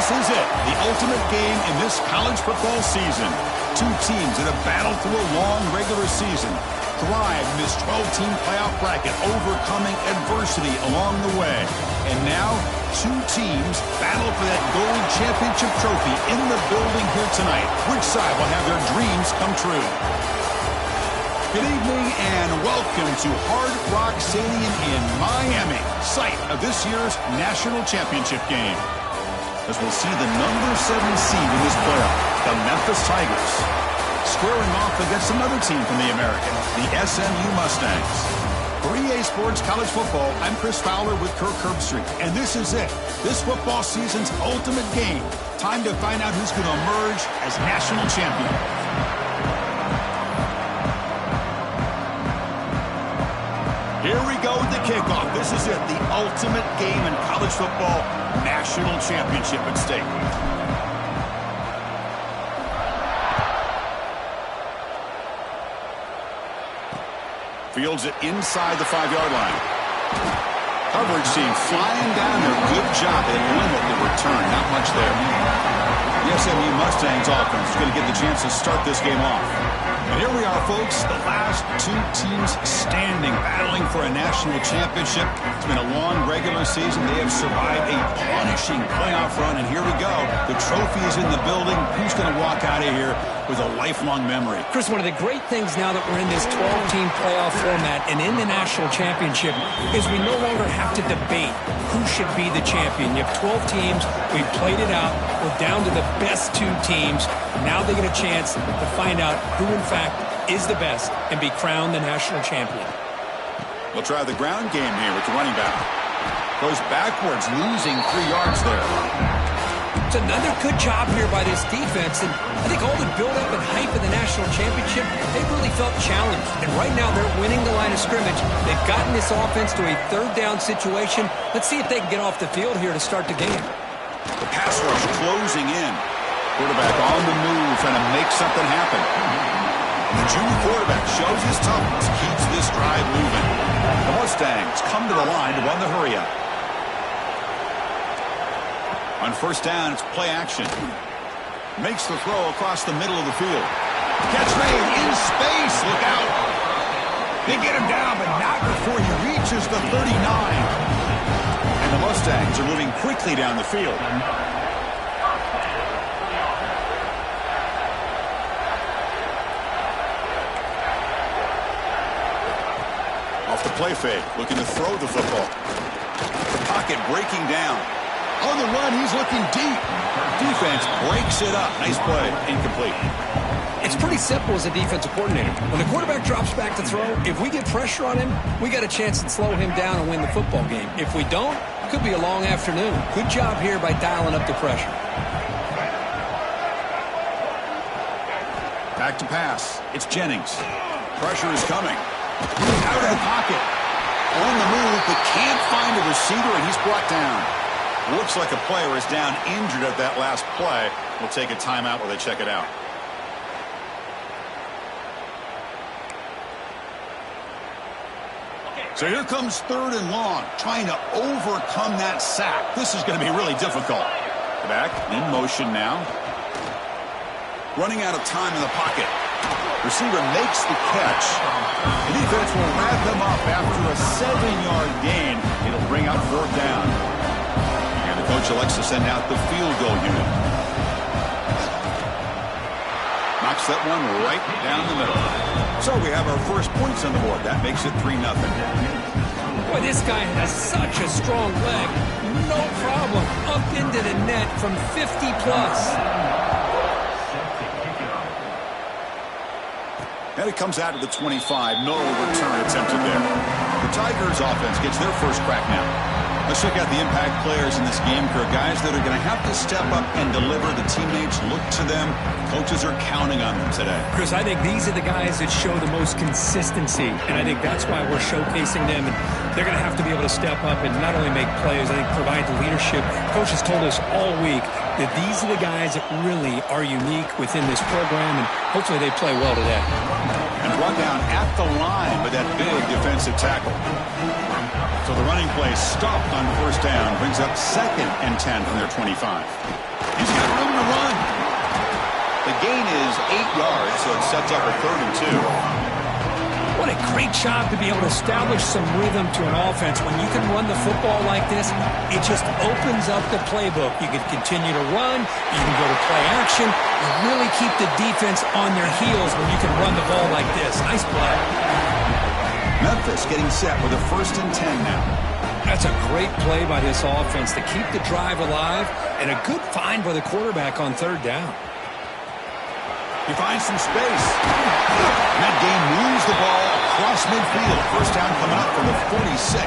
This is it, the ultimate game in this college football season. Two teams that have battled through a long regular season, thrived in this 12-team playoff bracket, overcoming adversity along the way. And now, two teams battle for that gold championship trophy in the building here tonight. Which side will have their dreams come true? Good evening and welcome to Hard Rock Stadium in Miami, site of this year's national championship game. As we'll see the number 7 seed in this playoff, the Memphis Tigers, squaring off against another team from the American, the SMU Mustangs. For EA Sports College Football, I'm Chris Fowler with Kirk Herbstreit, and this is it, this football season's ultimate game. Time to find out who's going to emerge as national champion. Here we go with the kickoff. This is it, the ultimate game in college football, national championship at stake. Fields it inside the 5-yard line. Coverage team flying down there. Good job. They limit the return. Not much there. The SMU Mustangs offense is going to get the chance to start this game off. And here we are, folks, the last two teams standing, battling for a national championship. It's been a long regular season. They have survived a punishing playoff run, and here we go. The trophy is in the building. Who's going to walk out of here with a lifelong memory? Chris, one of the great things now that we're in this 12-team playoff format and in the national championship is we no longer have to debate who should be the champion. You have 12 teams. We've played it out. We're down to the best two teams. Now they get a chance to find out who, in fact, is the best and be crowned the national champion. We'll try the ground game here with the running back. Goes backwards, losing 3 yards there. It's another good job here by this defense, and I think all the build-up and hype of the national championship, they really felt challenged. And right now, they're winning the line of scrimmage. They've gotten this offense to a third-down situation. Let's see if they can get off the field here to start the game. The pass rush closing in. Quarterback on the move, trying to make something happen. The junior quarterback shows his toughness, keeps this drive moving. The Mustangs come to the line to run the hurry-up. On first down, it's play action. Makes the throw across the middle of the field. Catch made in space. Look out. They get him down, but not before he reaches the 39. And the Mustangs are moving quickly down the field. Off the play fake, looking to throw the football. The pocket breaking down. On the run, he's looking deep. Defense breaks it up. Nice play. Incomplete. It's pretty simple as a defensive coordinator. When the quarterback drops back to throw, if we get pressure on him, we got a chance to slow him down and win the football game. If we don't, it could be a long afternoon. Good job here by dialing up the pressure. Back to pass. It's Jennings. Pressure is coming. Out of the pocket. On the move, but can't find a receiver, and he's brought down. Looks like a player is down injured at that last play. We'll take a timeout while they check it out. So here comes 3rd and long, trying to overcome that sack. This is going to be really difficult. Back in motion now. Running out of time in the pocket. Receiver makes the catch. The defense will wrap him up after a 7-yard gain. It'll bring up 4th down. And the coach elects to send out the field goal unit. Knocks that one right down the middle. So we have our first points on the board. That makes it 3-0. Boy, this guy has such a strong leg. No problem. Up into the net from 50+. And it comes out to the 25. No return attempted there. The Tigers offense gets their first crack now. Let's check out the impact players in this game, Kirk. Guys that are going to have to step up and deliver. The teammates look to them. Coaches are counting on them today. Chris, I think these are the guys that show the most consistency, and I think that's why we're showcasing them. And they're going to have to be able to step up and not only make plays, I think provide the leadership. Coach has told us all week that these are the guys that really are unique within this program, and hopefully they play well today. And brought down at the line with that big defensive tackle. So the running play stopped on first down, brings up 2nd and 10 from their 25. so it sets up a 3rd and 2. What a great job to be able to establish some rhythm to an offense. When you can run the football like this, it just opens up the playbook. You can continue to run. You can go to play action. You really keep the defense on their heels when you can run the ball like this. Nice play. Memphis getting set with a 1st and 10 now. That's a great play by this offense to keep the drive alive, and a good find by the quarterback on 3rd down. He finds some space. And that game moves the ball across midfield. 1st down coming up from the 46.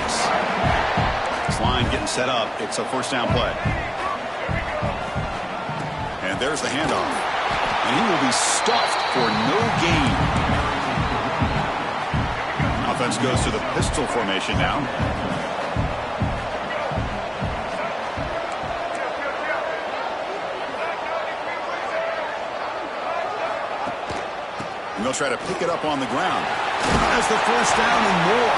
This line getting set up. It's a 1st down play. And there's the handoff. And he will be stuffed for no gain. Offense goes to the pistol formation now. And they'll try to pick it up on the ground. That's the 1st down and more.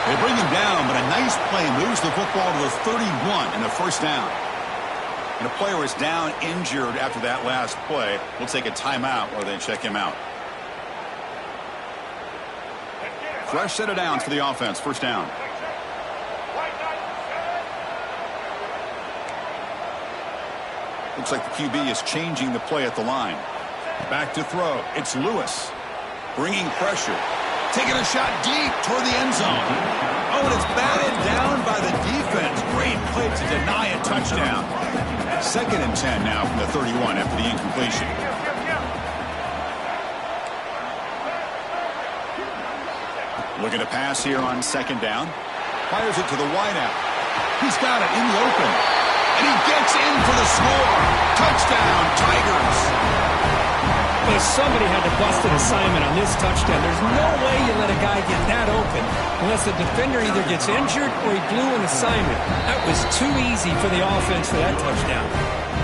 They bring him down, but a nice play moves the football to the 31 and a 1st down. And a player is down injured after that last play. We'll take a timeout while they check him out. Fresh set of downs for the offense. 1st down. Looks like the QB is changing the play at the line. Back to throw. It's Lewis. Bringing pressure. Taking a shot deep toward the end zone. Oh, and it's batted down by the defense. Great play to deny a touchdown. 2nd and 10 now from the 31 after the incompletion. Looking to pass here on 2nd down. Fires it to the wideout. He's got it in the open. And he gets in for the score. Touchdown, Tigers. But somebody had to bust an assignment on this touchdown. There's no way you let a guy get that open unless the defender either gets injured or he blew an assignment. That was too easy for the offense for that touchdown.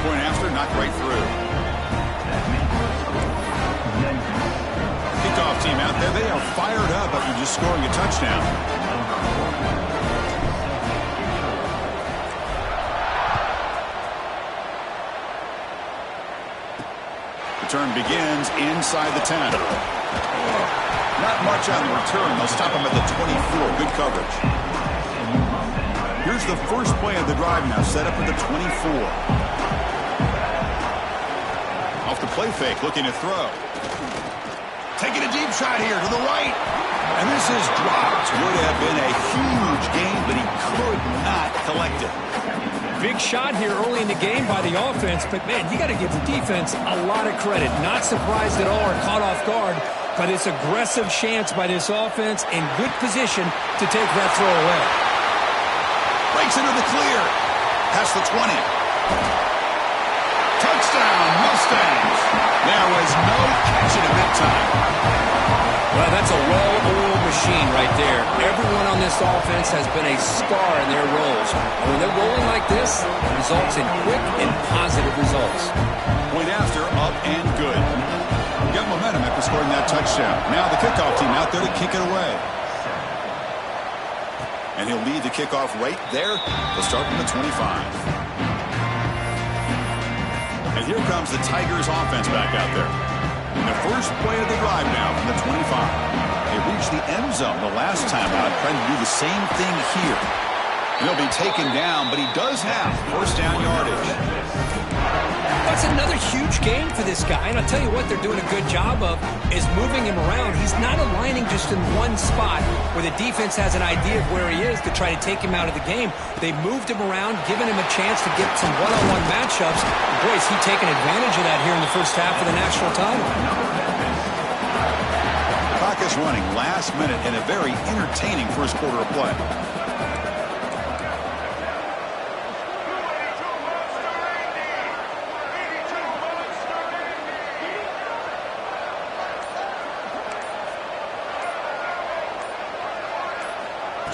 Point after, knocked right through. Kickoff team out there. They are fired up after just scoring a touchdown. Return begins inside the 10. Not much on the return. They'll stop him at the 24. Good coverage. Here's the first play of the drive now, set up at the 24. Off the play fake, looking to throw. Taking a deep shot here to the right. And this is dropped. Would have been a huge gain, but he could not collect it. Big shot here early in the game by the offense, but, man, you got to give the defense a lot of credit. Not surprised at all or caught off guard, but it's aggressive chance by this offense in good position to take that throw away. Breaks into the clear. Past the 20. Touchdown, Mustangs. There was no catching him that time. Well, that's a well-oiled machine right there. Everyone on this offense has been a star in their roles. And when they're rolling like this, it results in quick and positive results. Point after, up and good. Got momentum after scoring that touchdown. Now the kickoff team out there to kick it away. And he'll lead the kickoff right there. They'll start from the 25. And here comes the Tigers offense back out there. In the first play of the drive now from the 25. They reached the end zone the last time out, trying to do the same thing here. He'll be taken down, but he does have 1st down yardage. That's another huge gain for this guy, and I'll tell you what they're doing a good job of is moving him around. He's not aligning just in one spot where the defense has an idea of where he is to try to take him out of the game. They moved him around, giving him a chance to get some one-on-one matchups. And boy, is he taking advantage of that here in the first half of the national title. Clock is running last minute in a very entertaining first quarter of play.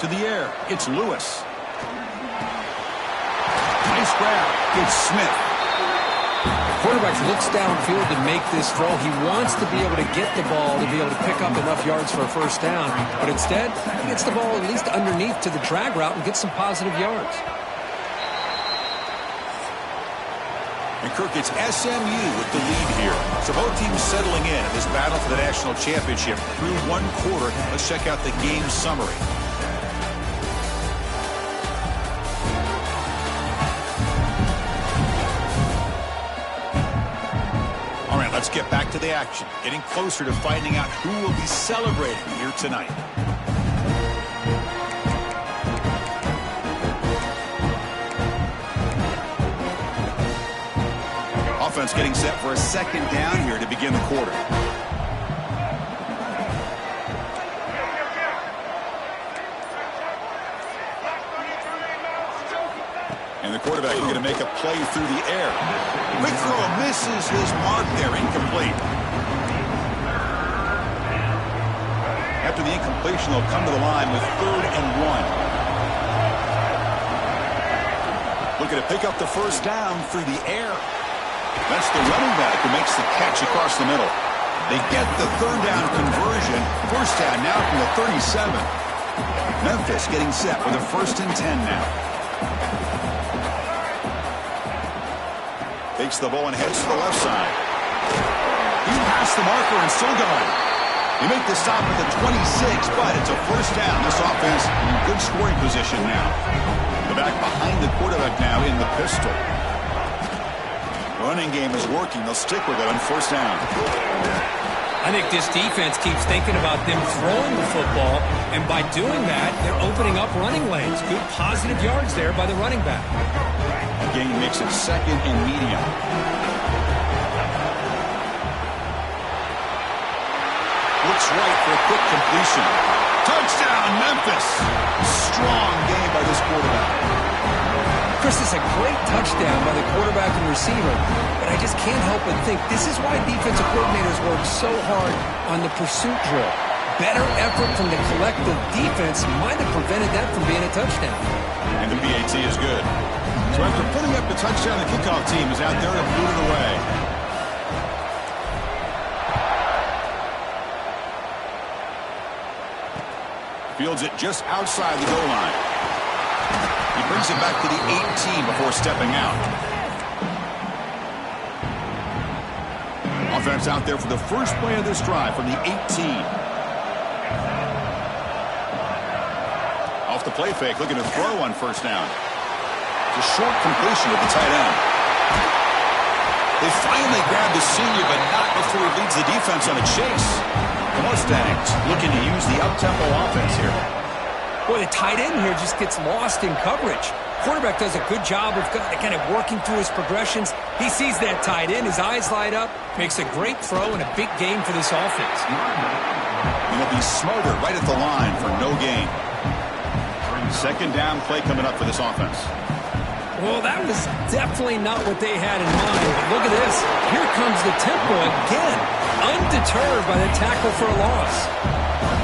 To the air, it's Lewis. Nice grab. It's Smith. Quarterback looks downfield to make this throw. He wants to be able to get the ball to be able to pick up enough yards for a 1st down. But instead, he gets the ball at least underneath to the drag route and gets some positive yards. And Kirk, it's SMU with the lead here. So both teams settling in this battle for the national championship through one quarter. Let's check out the game summary. All right, let's get back to the action. Getting closer to finding out who will be celebrating here tonight. Offense getting set for a second down here to begin the quarter. And the quarterback is going to make a play through the air. Quick throw misses his mark there, incomplete. After the incompletion, they'll come to the line with 3rd and 1. Looking to pick up the first down through the air. That's the running back who makes the catch across the middle. They get the 3rd down conversion. First down now from the 37. Memphis getting set with a 1st and 10 now. Takes the ball and heads to the left side. He passed the marker and still going. They make the stop at the 26, but it's a first down. This offense in good scoring position now. The back behind the quarterback now in the pistol. Running game is working. They'll stick with it on first down. I think this defense keeps thinking about them throwing the football, and by doing that, they're opening up running lanes. Good positive yards there by the running back. The game makes it 2nd and medium. Looks right for a quick completion. Touchdown, Memphis. Strong game by this quarterback. Chris, it's a great touchdown by the quarterback and receiver, but I just can't help but think this is why defensive coordinators work so hard on the pursuit drill. Better effort from the collective defense might have prevented that from being a touchdown. And the PAT is good. So after putting up the touchdown, the kickoff team is out there to boot it away. Fields it just outside the goal line. He brings it back to the 18 before stepping out. Offense out there for the first play of this drive from the 18. Off the play fake, looking to throw on first down. It's a short completion to the tight end. They finally grab the senior, but not before he leads the defense on a chase. The Mustangs looking to use the up-tempo offense here. Boy, the tight end here just gets lost in coverage. Quarterback does a good job of kind of working through his progressions. He sees that tight end, his eyes light up, makes a great throw and a big gain for this offense. And he'll be smothered right at the line for no gain. 2nd down play coming up for this offense. Well, that was definitely not what they had in mind. But look at this. Here comes the tempo again. Undeterred by the tackle for a loss.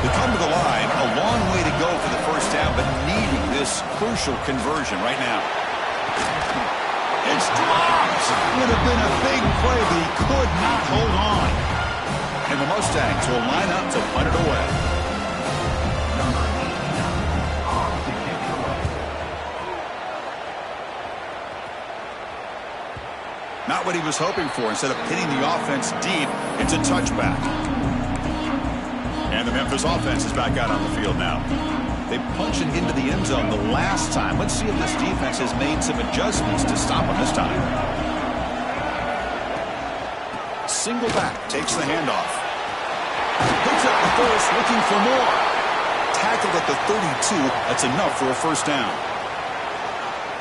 They come to the line, a long way to go for the first down, but needing this crucial conversion right now. It's dropped! Would have been a big play, but he could not hold on. And the Mustangs will line up to punt it away. Not what he was hoping for. Instead of hitting the offense deep, it's a touchback. And the Memphis offense is back out on the field now. They punched it into the end zone the last time. Let's see if this defense has made some adjustments to stop them this time. Single back, takes the handoff. Picks up the first, looking for more. Tackled at the 32. That's enough for a first down.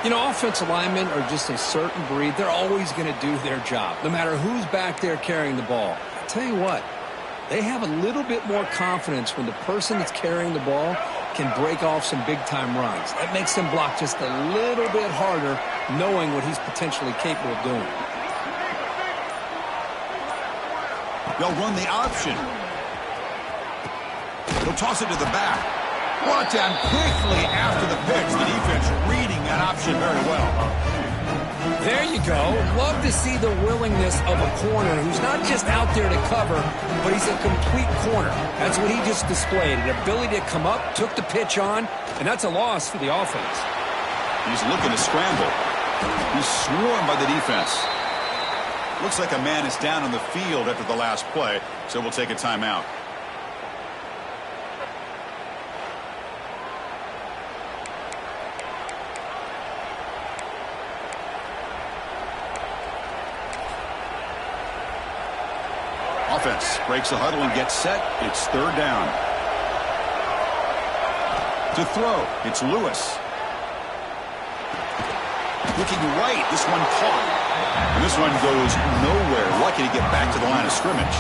You know, offensive linemen are just a certain breed. They're always going to do their job, no matter who's back there carrying the ball. I tell you what, they have a little bit more confidence when the person that's carrying the ball can break off some big-time runs. That makes them block just a little bit harder, knowing what he's potentially capable of doing. They'll run the option. They'll toss it to the back. Brought down quickly after the pitch. The defense reading that option very well. There you go. Love to see the willingness of a corner who's not just out there to cover, but he's a complete corner. That's what he just displayed, an ability to come up, took the pitch on, and that's a loss for the offense. He's looking to scramble. He's swarmed by the defense. Looks like a man is down on the field after the last play, so we'll take a timeout. Offense breaks the huddle and gets set. It's third down. To throw, it's Lewis. Looking right, this one caught. And this one goes nowhere. Lucky to get back to the line of scrimmage.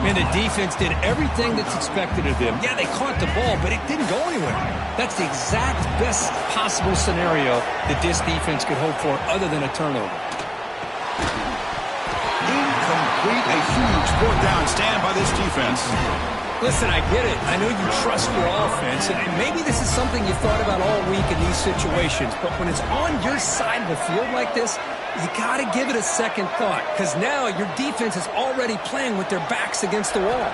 Man, the defense did everything that's expected of them. Yeah, they caught the ball, but it didn't go anywhere. That's the exact best possible scenario that this defense could hope for other than a turnover. Incomplete, a huge fourth down stand by this defense. Listen, I get it. I know you trust your offense, and maybe this is something you thought about all week in these situations, but when it's on your side of the field like this, you got to give it a second thought, because now your defense is already playing with their backs against the wall.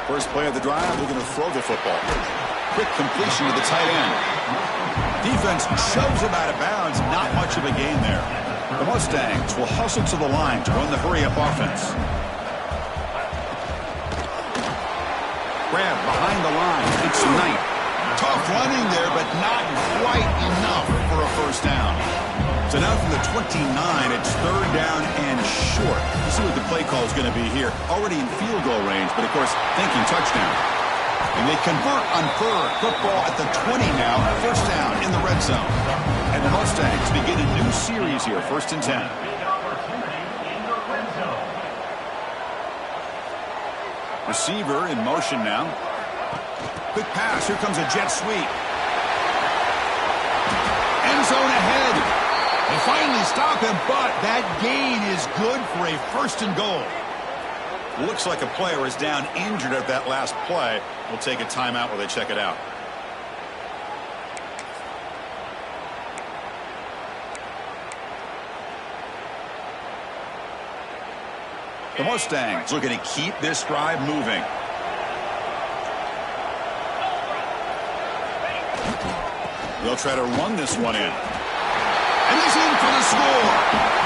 First play of the drive, they're going to throw the football. Quick completion to the tight end. Defense shoves him out of bounds. Not much of a gain there. The Mustangs will hustle to the line to run the hurry-up offense. Grab behind the line. It's Knight. Tough running there, but not quite enough for a first down. So now from the 29, it's third down and short. You see what the play call is going to be here. Already in field goal range, but of course, thinking touchdown. And they convert on third. Football at the 20 now. First down in the red zone. And the Mustangs begin a new series here. First and 10. Receiver in motion now. Quick pass. Here comes a jet sweep. End zone ahead. They finally stop him, but that gain is good for a first and goal. Looks like a player is down injured at that last play. We'll take a timeout while they check it out. The Mustangs looking to keep this drive moving. They'll try to run this one in. And he's in for the score.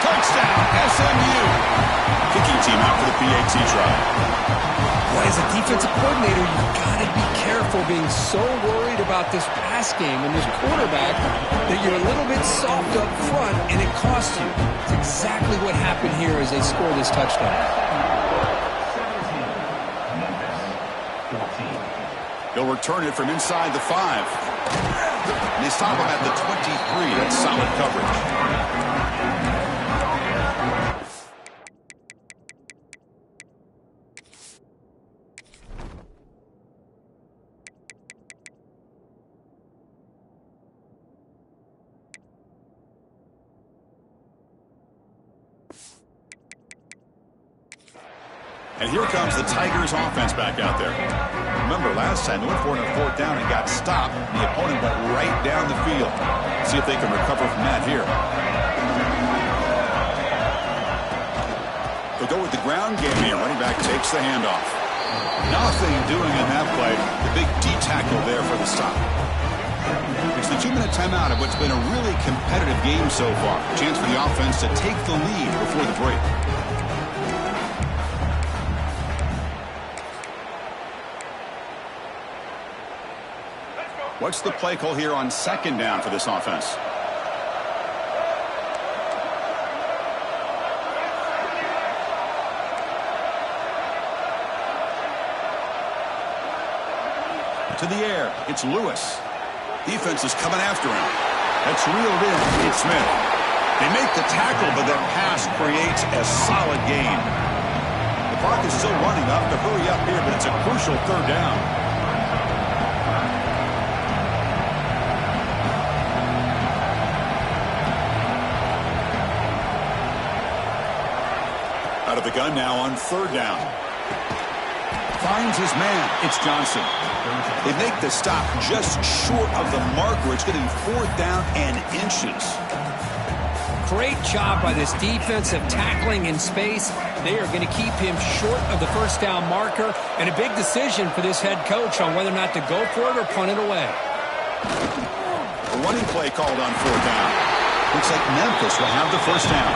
Touchdown, SMU. Kicking team out for the PAT try. Boy, as a defensive coordinator, you've got to be careful being so worried about this pass game and this quarterback that you're a little bit soft up front and it costs you. It's exactly what happened here as they score this touchdown. They'll return it from inside the 5. And they stop him at the 23. That's solid coverage. And here comes the Tigers offense back out there. Remember, last time they went for it on fourth down and got stopped. The opponent went right down the field. See if they can recover from that here. They'll go with the ground game here. Running back takes the handoff. Nothing doing in that play. The big D tackle there for the stop. It's the 2-minute timeout of what's been a really competitive game so far. Chance for the offense to take the lead before the break. What's the play call here on second down for this offense? To the air, it's Lewis. Defense is coming after him. That's reeled in. It's Smith. They make the tackle, but that pass creates a solid gain. The clock is still running up to hurry up here, but it's a crucial third down. Out of the gun now on third down. Finds his man. It's Johnson. They make the stop just short of the marker. It's going to be fourth down and inches. Great job by this defense of tackling in space. They are going to keep him short of the first down marker, and a big decision for this head coach on whether or not to go for it or punt it away. A running play called on fourth down. Looks like Memphis will have the first down.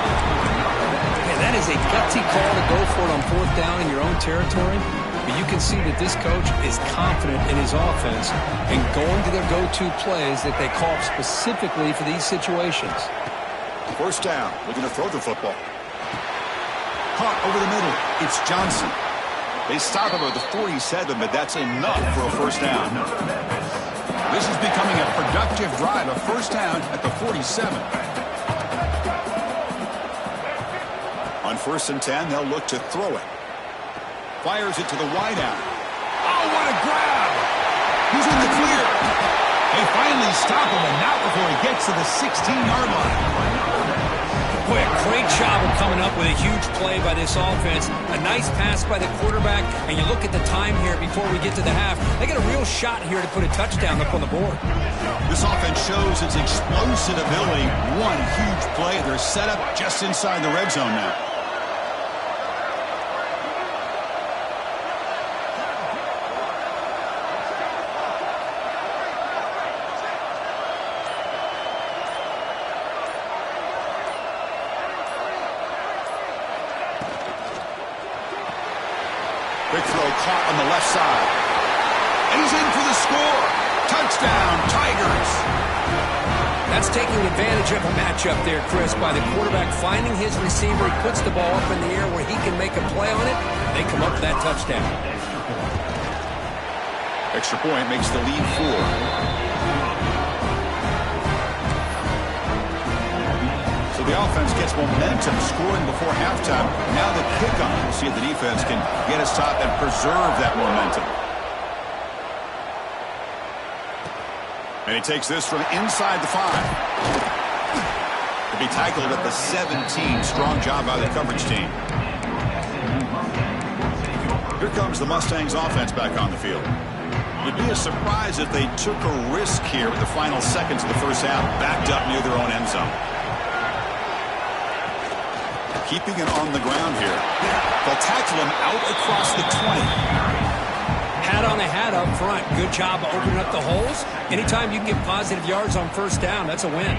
That is a gutsy call to go for it on fourth down in your own territory. But you can see that this coach is confident in his offense and going to their go-to plays that they call specifically for these situations. First down. Looking to throw the football. Caught over the middle. It's Johnson. They stop him at the 47, but that's enough for a first down. This is becoming a productive drive. A first down at the 47. On 1st and 10, they'll look to throw it. Fires it to the wideout. Oh, what a grab! He's in the clear. They finally stop him, and not before he gets to the 16-yard line. Boy, a great job of coming up with a huge play by this offense. A nice pass by the quarterback, and you look at the time here before we get to the half. They got a real shot here to put a touchdown up on the board. This offense shows its explosive ability. One huge play. They're set up just inside the red zone now. Big throw caught on the left side. And he's in for the score. Touchdown, Tigers. That's taking advantage of a matchup there, Chris, by the quarterback finding his receiver. He puts the ball up in the air where he can make a play on it. They come up with that touchdown. Extra point makes the lead 4. The offense gets momentum scoring before halftime. Now the kickoff. We'll see if the defense can get us top and preserve that momentum. And he takes this from inside the 5. To be tackled at the 17. Strong job by the coverage team. Here comes the Mustangs offense back on the field. It'd be a surprise if they took a risk here with the final seconds of the first half, backed up near their own end zone. Keeping it on the ground here. They'll tackle him out across the 20. Hat on a hat up front. Good job of opening up the holes. Anytime you can get positive yards on first down, that's a win.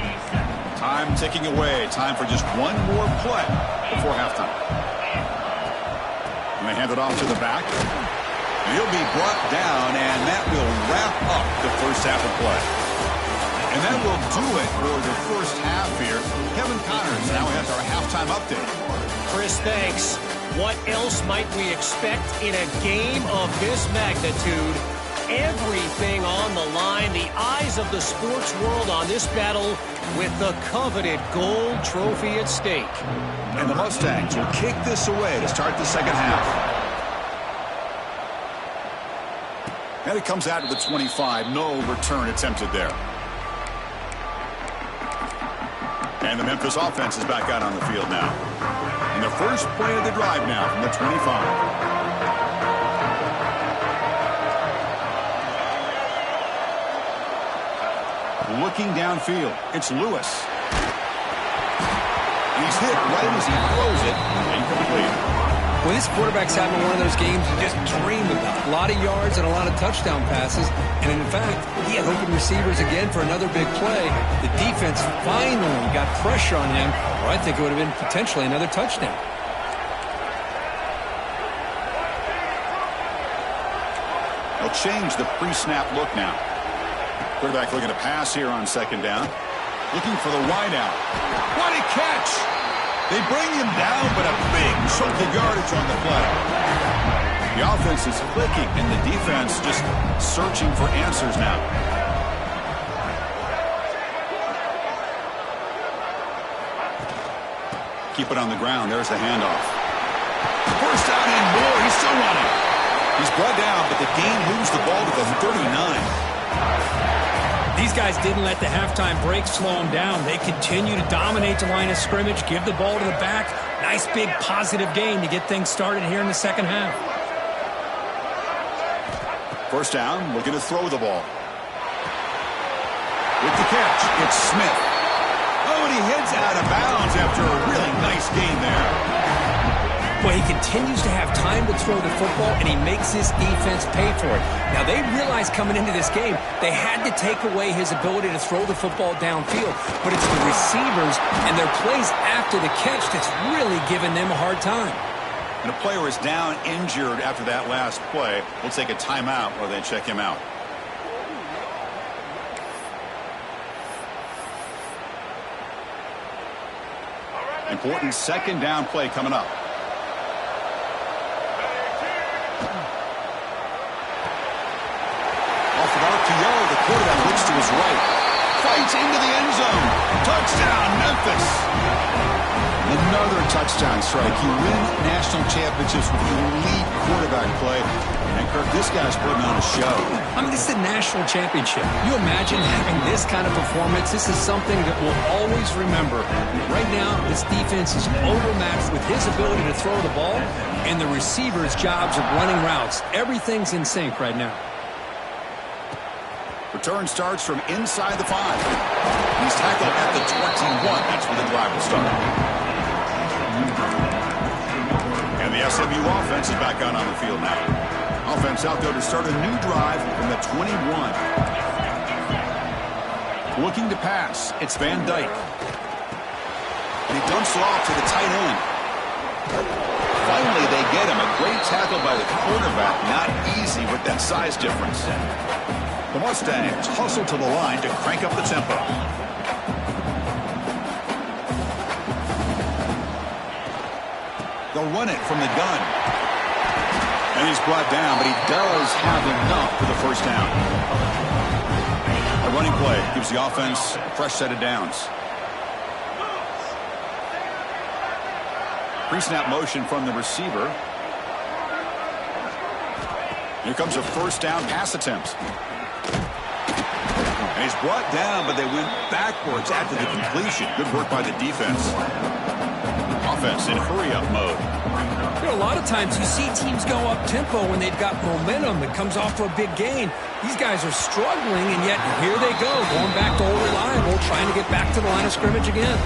Time ticking away. Time for just one more play before halftime. And they hand it off to the back. And he'll be brought down, and that will wrap up the first half of play. And that will do it for the first half here. Kevin Connors now has our halftime update. Chris, thanks. What else might we expect in a game of this magnitude? Everything on the line. The eyes of the sports world on this battle with the coveted gold trophy at stake. And the Mustangs will kick this away to start the second half. And it comes out to the 25. No return attempted there. And the Memphis offense is back out on the field now. And the first play of the drive now from the 25. Looking downfield, it's Lewis. He's hit right as he throws it. Incomplete. Well, this quarterback's having one of those games you just dream about. A lot of yards and a lot of touchdown passes. And in fact, he had open receivers again for another big play. The defense finally got pressure on him, or I think it would have been potentially another touchdown. They'll change the pre-snap look now. Quarterback looking to pass here on second down. Looking for the wideout. What a catch! They bring him down, but a big chunk of yardage on the play. The offense is clicking, and the defense just searching for answers now. Keep it on the ground. There's the handoff. First down and more. He's still running. He's brought down, but the gain moves the ball to the 39. These guys didn't let the halftime break slow them down. They continue to dominate the line of scrimmage, give the ball to the back. Nice big positive gain to get things started here in the second half. First down, looking to throw the ball. With the catch, it's Smith. Oh, and he heads out of bounds after a really nice gain there. Well, Well, he continues to have time to throw the football, and he makes his defense pay for it. Now, they realized coming into this game they had to take away his ability to throw the football downfield, but it's the receivers and their plays after the catch that's really giving them a hard time. And a player is down injured after that last play. We'll take a timeout while they check him out. Important second down play coming up. Off of RPO, the quarterback looks to his right. Fights into the end zone. Touchdown, Memphis. Another touchdown strike. You win national championships with elite quarterback play. And, Kirk, this guy's putting on a show. I mean, this is a national championship. You imagine having this kind of performance? This is something that we'll always remember. Right now, this defense is overmatched with his ability to throw the ball and the receivers' jobs of running routes. Everything's in sync right now. Return starts from inside the 5. He's tackled at the 21. That's where the drive will start. And the SMU offense is back out on the field now. Offense out there to start a new drive from the 21. Looking to pass. It's Van Dyke. And he dumps it off to the tight end. Finally, they get him. A great tackle by the quarterback. Not easy with that size difference. The Mustangs hustle to the line to crank up the tempo. They'll run it from the gun. And he's brought down, but he does have enough for the first down. A running play gives the offense a fresh set of downs. Pre-snap motion from the receiver. Here comes a first down pass attempt. And he's brought down, but they went backwards after the completion. Good work by the defense. Offense in hurry-up mode. You know, a lot of times you see teams go up-tempo when they've got momentum that comes off to a big gain. These guys are struggling, and yet here they go, going back to old reliable, trying to get back to the line of scrimmage again.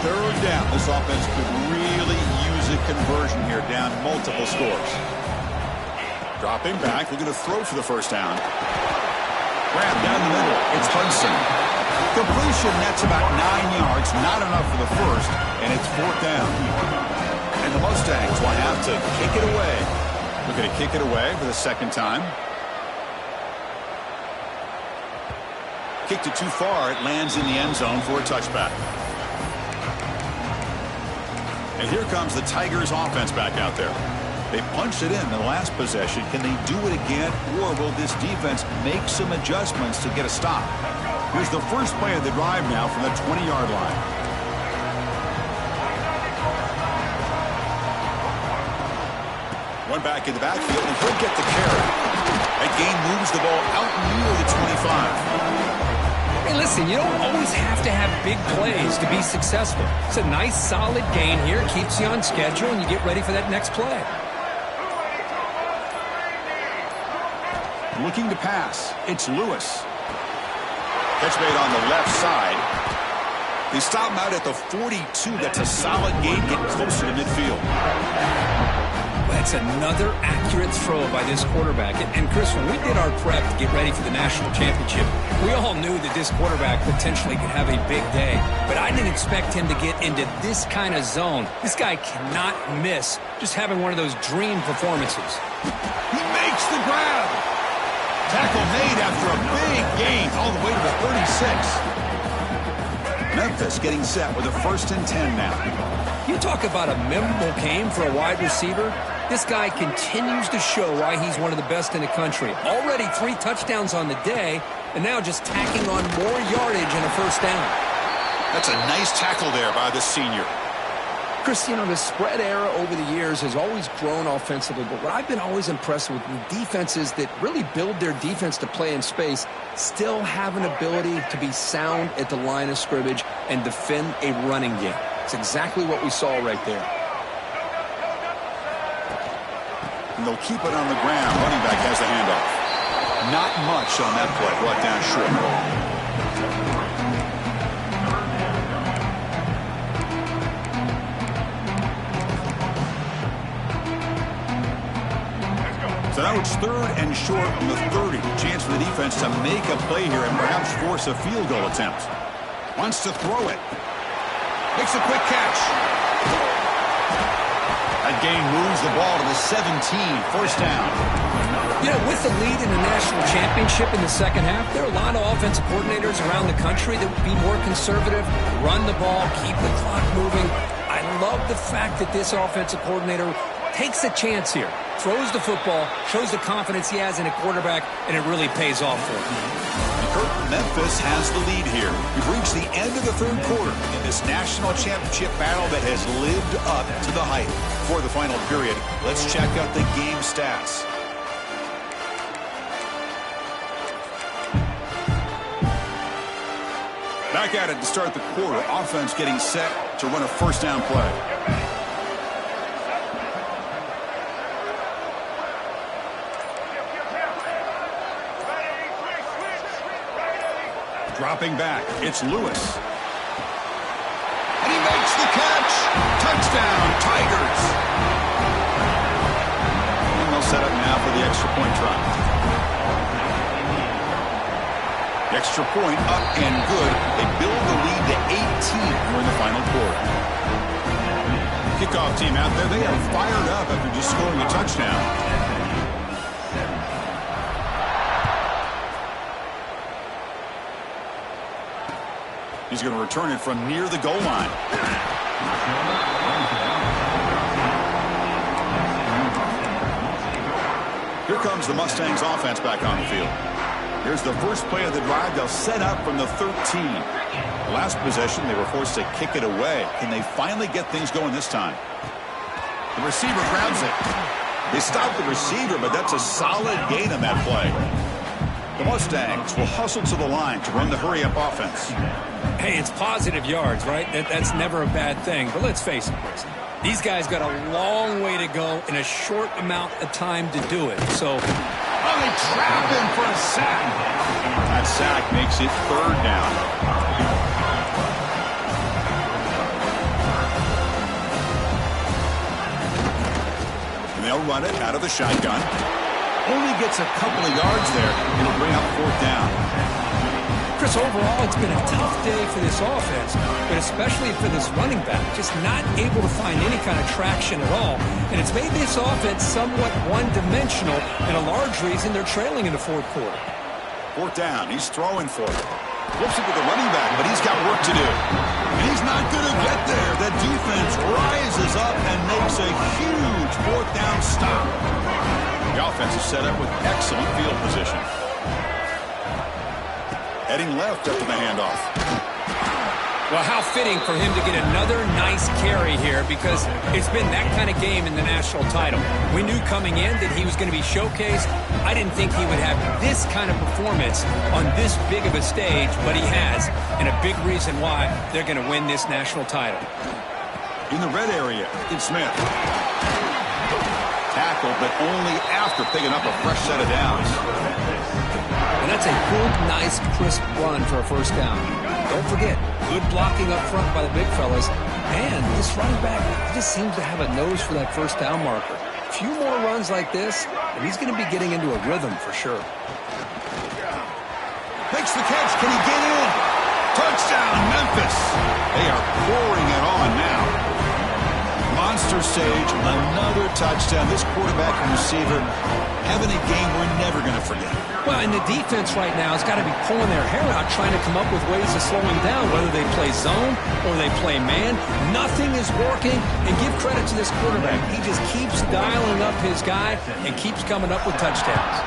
Third down. This offense could really use a conversion here, down multiple scores. Dropping back, looking to throw for the first down. Grab down the middle. It's Hudson. Completion, that's about 9 yards. Not enough for the first, and it's fourth down. And the Mustangs will have to kick it away. We're going to kick it away for the second time. Kicked it too far. It lands in the end zone for a touchback. And here comes the Tigers offense back out there. They punched it in the last possession. Can they do it again, or will this defense make some adjustments to get a stop? Here's the first play of the drive now from the 20-yard line. One back in the backfield, and he'll get the carry. That gain moves the ball out near the 25. Hey, listen, you don't always have to have big plays to be successful. It's a nice, solid gain here. Keeps you on schedule, and you get ready for that next play. Looking to pass. It's Lewis. Catch made on the left side. They stop him out at the 42. That's a solid gain. Get closer to midfield. That's another accurate throw by this quarterback. And Chris, when we did our prep to get ready for the national championship, we all knew that this quarterback potentially could have a big day. But I didn't expect him to get into this kind of zone. This guy cannot miss just having one of those dream performances. He makes the grab. Tackle made after a big gain all the way to the 36. Memphis getting set with a 1st and 10 now. You talk about a memorable game for a wide receiver. This guy continues to show why he's one of the best in the country. Already 3 touchdowns on the day, and now just tacking on more yardage and a first down. That's a nice tackle there by the senior. Chris, you know, the spread era over the years has always grown offensively, but what I've been always impressed with defenses that really build their defense to play in space still have an ability to be sound at the line of scrimmage and defend a running game. It's exactly what we saw right there. And they'll keep it on the ground. Running back has the handoff. Not much on that play. Brought down short. Now it's 3rd and short from the 30. Chance for the defense to make a play here and perhaps force a field goal attempt. Wants to throw it. Makes a quick catch. That gain moves the ball to the 17. First down. You know, with the lead in the national championship in the second half, there are a lot of offensive coordinators around the country that would be more conservative, run the ball, keep the clock moving. I love the fact that this offensive coordinator takes a chance here, throws the football, shows the confidence he has in a quarterback, and it really pays off for him. Memphis has the lead here. We've reached the end of the 3rd quarter in this national championship battle that has lived up to the hype. For the final period, let's check out the game stats. Back at it to start the quarter. Offense getting set to run a first down play. Dropping back, it's Lewis. And he makes the catch. Touchdown, Tigers. And they'll set up now for the extra point try. The extra point up and good. They build the lead to 18 during the final quarter. Kickoff team out there, they are fired up after just scoring a touchdown. He's going to return it from near the goal line. Here comes the Mustangs offense back on the field. Here's the first play of the drive. They'll set up from the 13. Last possession, they were forced to kick it away. Can they finally get things going this time? The receiver grabs it. They stop the receiver, but that's a solid gain on that play. The Mustangs will hustle to the line to run the hurry-up offense. Hey, it's positive yards, right? That's never a bad thing. But let's face it, these guys got a long way to go in a short amount of time to do it. So, they trap him for a sack. That sack makes it 3rd down. And they'll run it out of the shotgun. Only gets a couple of yards there. It'll bring up 4th down. Chris, overall, it's been a tough day for this offense, but especially for this running back, just not able to find any kind of traction at all. And it's made this offense somewhat one-dimensional, and a large reason they're trailing in the 4th quarter. 4th down. He's throwing for it. Flips it to the running back, but he's got work to do. And he's not going to get there. The defense rises up and makes a huge 4th down stop. The offense is set up with excellent field position. Heading left after the handoff. Well, how fitting for him to get another nice carry here, because it's been that kind of game in the national title. We knew coming in that he was going to be showcased. I didn't think he would have this kind of performance on this big of a stage, but he has, and a big reason why they're going to win this national title. In the red area, it's Smith. Tackle, but only after picking up a fresh set of downs. And that's a good, nice, crisp run for a first down. Don't forget, good blocking up front by the big fellas. And this running back just seems to have a nose for that first down marker. A few more runs like this, and he's going to be getting into a rhythm for sure. Makes the catch. Can he get in? Touchdown, Memphis. They are pouring it on now. Monster stage, another touchdown. This quarterback and receiver having a game we're never going to forget. Well, and the defense right now has got to be pulling their hair out, trying to come up with ways to slow him down, whether they play zone or they play man. Nothing is working, and give credit to this quarterback. He just keeps dialing up his guy and keeps coming up with touchdowns.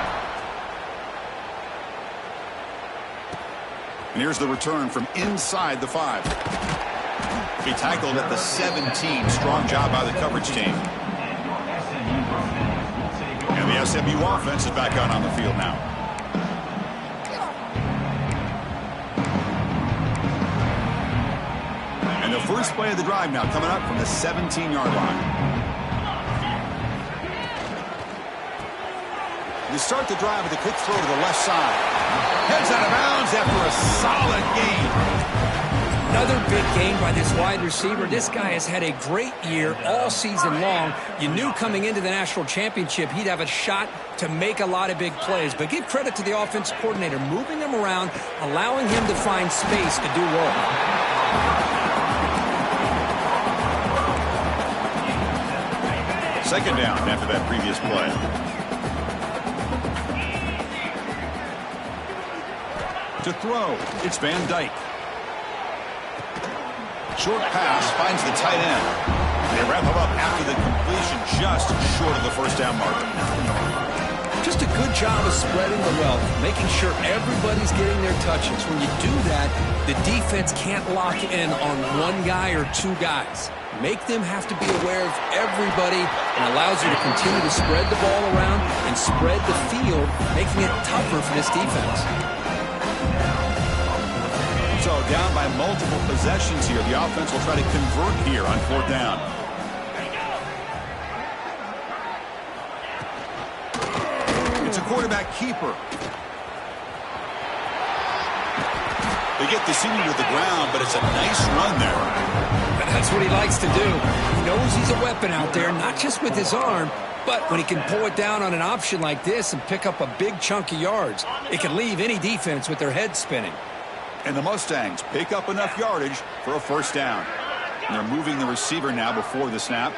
And here's the return from inside the 5. He tackled at the 17. Strong job by the coverage team. And the SMU offense is back out on the field now. And the first play of the drive now coming up from the 17-yard line. You start the drive with a quick throw to the left side. Heads out of bounds after a solid gain. Another big gain by this wide receiver. This guy has had a great year all season long. You knew coming into the national championship he'd have a shot to make a lot of big plays. But give credit to the offensive coordinator, moving him around, allowing him to find space to do work. Second down after that previous play. To throw, it's Van Dyke. Short pass finds the tight end. They wrap him up after the completion, just short of the first down mark. Just a good job of spreading the wealth, making sure everybody's getting their touches. When you do that, the defense can't lock in on one guy or two guys. Make them have to be aware of everybody, and allows you to continue to spread the ball around and spread the field, making it tougher for this defense. So down by multiple possessions here. The offense will try to convert here on fourth down. It's a quarterback keeper. They get the senior to the ground, but it's a nice run there. That's what he likes to do. He knows he's a weapon out there, not just with his arm, but when he can pull it down on an option like this and pick up a big chunk of yards, it can leave any defense with their head spinning. And the Mustangs pick up enough yardage for a first down. And they're moving the receiver now before the snap.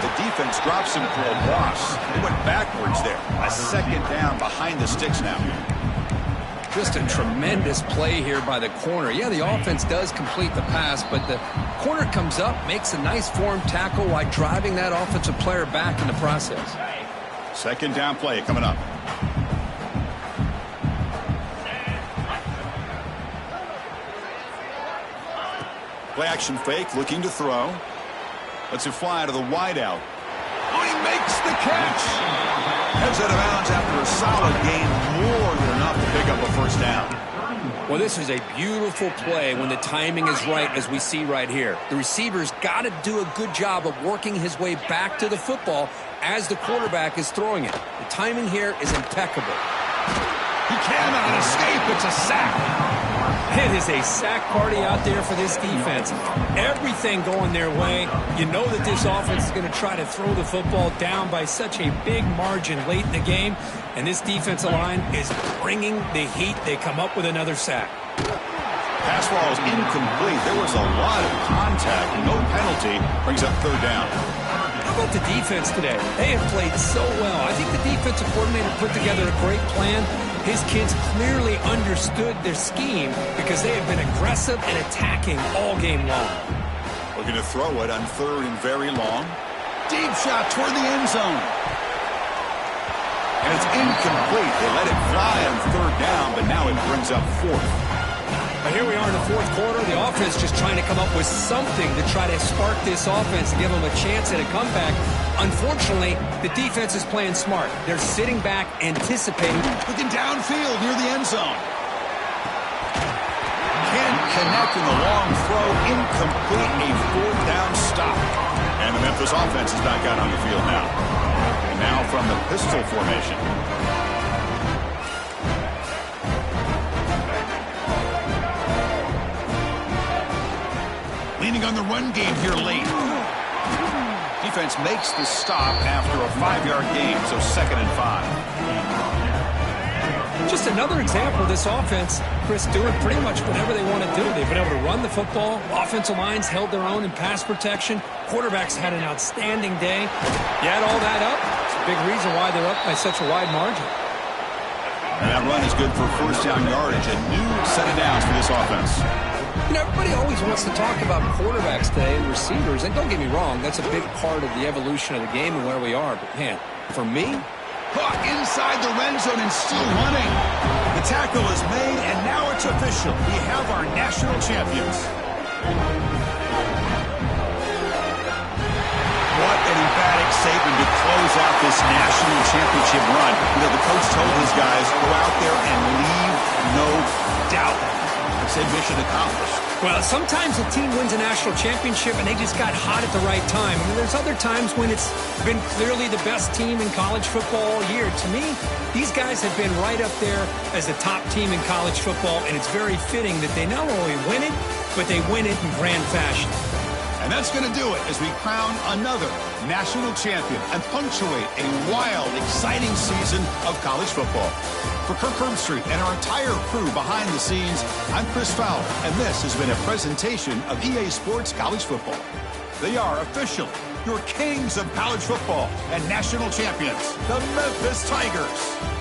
The defense drops him for a loss. They went backwards there. A second down behind the sticks now. Just a tremendous play here by the corner. Yeah, the offense does complete the pass, but the corner comes up, makes a nice form tackle while driving that offensive player back in the process. Second down play coming up. Play action fake, looking to throw. Lets it fly to the wideout. Oh, he makes the catch. Heads out of bounds after a solid gain, more than enough to pick up a first down. Well, this is a beautiful play when the timing is right, as we see right here. The receiver's got to do a good job of working his way back to the football as the quarterback is throwing it. The timing here is impeccable. He cannot escape. It's a sack. It is a sack party out there for this defense. Everything going their way. You know that this offense is going to try to throw the football down by such a big margin late in the game. And this defensive line is bringing the heat. They come up with another sack. Pass ball is incomplete. There was a lot of contact. No penalty. Brings up third down. How about the defense today? They have played so well. I think the defensive coordinator put together a great plan. His kids clearly understood their scheme because they have been aggressive and attacking all game long. Looking to throw it on third and very long. Deep shot toward the end zone. And it's incomplete. They let it fly on third down, but now it brings up fourth. But here we are in the fourth quarter. The offense just trying to come up with something to try to spark this offense and give them a chance at a comeback. Unfortunately, the defense is playing smart. They're sitting back, anticipating. Looking downfield near the end zone. Can't connect in the long throw. Incomplete. A fourth down stop. And the Memphis offense is back out on the field now. And now from the pistol formation. Leaning on the run game here late. Defense makes the stop after a 5-yard gain, so 2nd and 5. Just another example of this offense, Chris, doing pretty much whatever they want to do. They've been able to run the football. Offensive lines held their own in pass protection. Quarterbacks had an outstanding day. You add all that up, it's a big reason why they're up by such a wide margin. And that run is good for first down yardage. A new set of downs for this offense. You know, everybody always wants to talk about quarterbacks today and receivers, and don't get me wrong, that's a big part of the evolution of the game and where we are. But, man, for me, caught inside the red zone and still running. The tackle is made, and now it's official. We have our national champions. What an emphatic statement to close out this national championship run. You know, the coach told his guys, go out there and leave no doubt. Said mission accomplished. Well, sometimes a team wins a national championship and they just got hot at the right time. I mean, there's other times when it's been clearly the best team in college football all year. To me, these guys have been right up there as the top team in college football, and it's very fitting that they not only win it, but they win it in grand fashion. And that's going to do it as we crown another national champion and punctuate a wild, exciting season of college football. For Kirk Herbstreit and our entire crew behind the scenes, I'm Chris Fowler, and this has been a presentation of EA Sports College Football. They are officially your kings of college football and national champions, the Memphis Tigers.